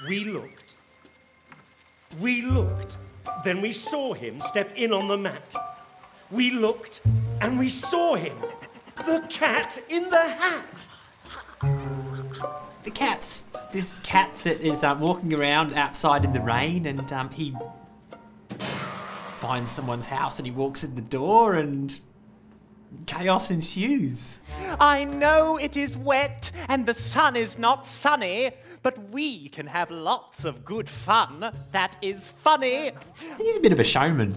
We looked. We looked. Then we saw him step in on the mat. We looked and we saw him. The cat in the hat. The cat's this cat that is walking around outside in the rain, and he finds someone's house and he walks in the door and chaos ensues. I know it is wet and the sun is not sunny, but we can have lots of good fun. That is funny. He's a bit of a showman.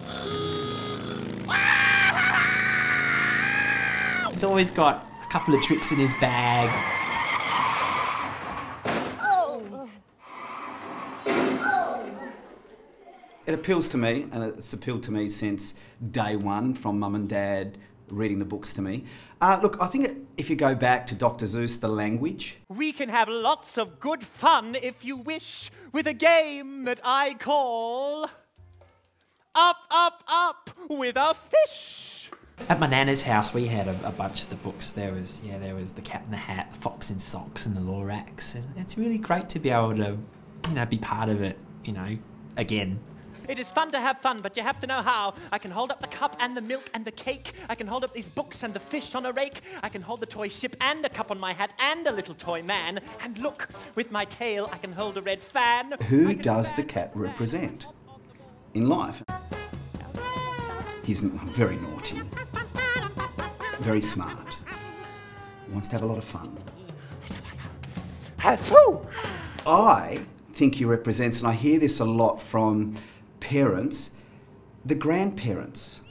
He's always got a couple of tricks in his bag. It appeals to me, and it's appealed to me since day one from Mum and Dad reading the books to me. Look, I think if you go back to Dr. Seuss, the language. We can have lots of good fun, if you wish, with a game that I call Up, Up, Up with a Fish. At my nana's house, we had a bunch of the books. There was The Cat in the Hat, The Fox in Socks, and The Lorax, and it's really great to be able to, be part of it, again. It is fun to have fun, but you have to know how. I can hold up the cup and the milk and the cake. I can hold up these books and the fish on a rake. I can hold the toy ship and a cup on my hat and a little toy man. And look, with my tail, I can hold a red fan. Who does the cat represent in life? He's very naughty, very smart, wants to have a lot of fun. I think he represents, and I hear this a lot from parents, the grandparents.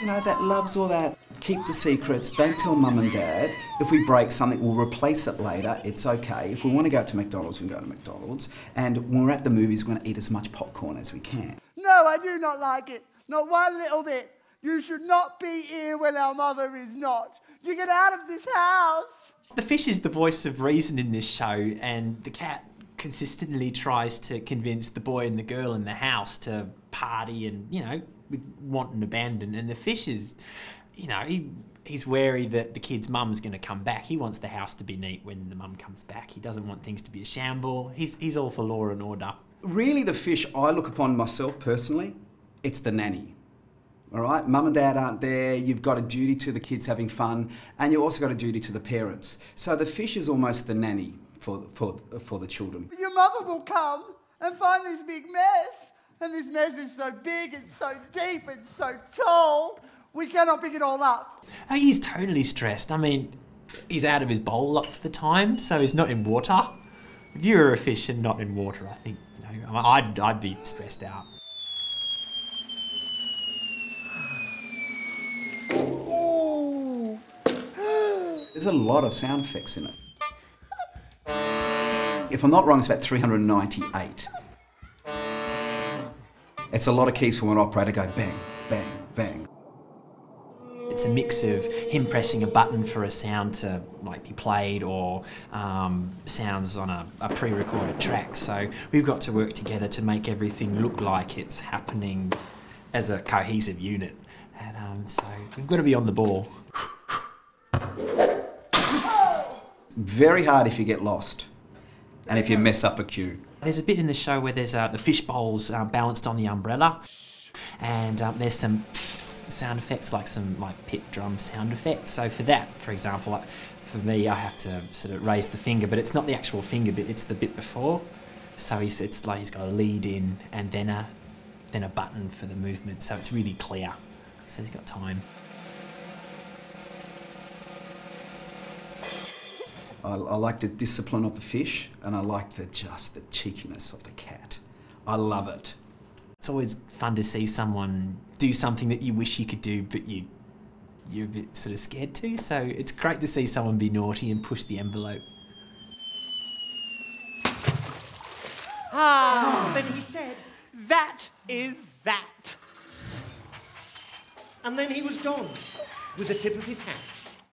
That loves all that, keep the secrets, don't tell Mum and Dad. If we break something, we'll replace it later, it's okay. If we want to go out to McDonald's, we can go to McDonald's. And when we're at the movies, we're going to eat as much popcorn as we can. No, I do not like it. Not one little bit. You should not be here when our mother is not. You get out of this house. The fish is the voice of reason in this show, and the cat consistently tries to convince the boy and the girl in the house to party and, with want and abandon. And the fish is, he's wary that the kid's mum's going to come back. He wants the house to be neat when the mum comes back. He doesn't want things to be a shamble. He's all for law and order. Really, the fish I look upon myself personally, it's the nanny. All right, Mum and Dad aren't there, you've got a duty to the kids having fun, and you've also got a duty to the parents. So the fish is almost the nanny for the children. Your mother will come and find this big mess, and this mess is so big, it's so deep, it's so tall, we cannot pick it all up. Oh, he's totally stressed. He's out of his bowl lots of the time, so he's not in water. If you were a fish and not in water, I think, I'd be stressed out. There's a lot of sound effects in it. If I'm not wrong, it's about 398. It's a lot of keys for one operator go bang, bang, bang. It's a mix of him pressing a button for a sound to be played, or sounds on a pre-recorded track. So we've got to work together to make everything look like it's happening as a cohesive unit. And so we've got to be on the ball. Very hard if you get lost and if you mess up a cue. There's a bit in the show where there's the fish bowls balanced on the umbrella, and there's some sound effects, some pit drum sound effects. So for that, for example, for me, I have to sort of raise the finger, but it's not the actual finger bit, it's the bit before. So he's got a lead in and then a button for the movement, so it's really clear. So he's got time. I like the discipline of the fish, and I like the cheekiness of the cat. I love it. It's always fun to see someone do something that you wish you could do, but you're a bit sort of scared to. So it's great to see someone be naughty and push the envelope. Then he said, "That is that." And then he was gone with the tip of his hat.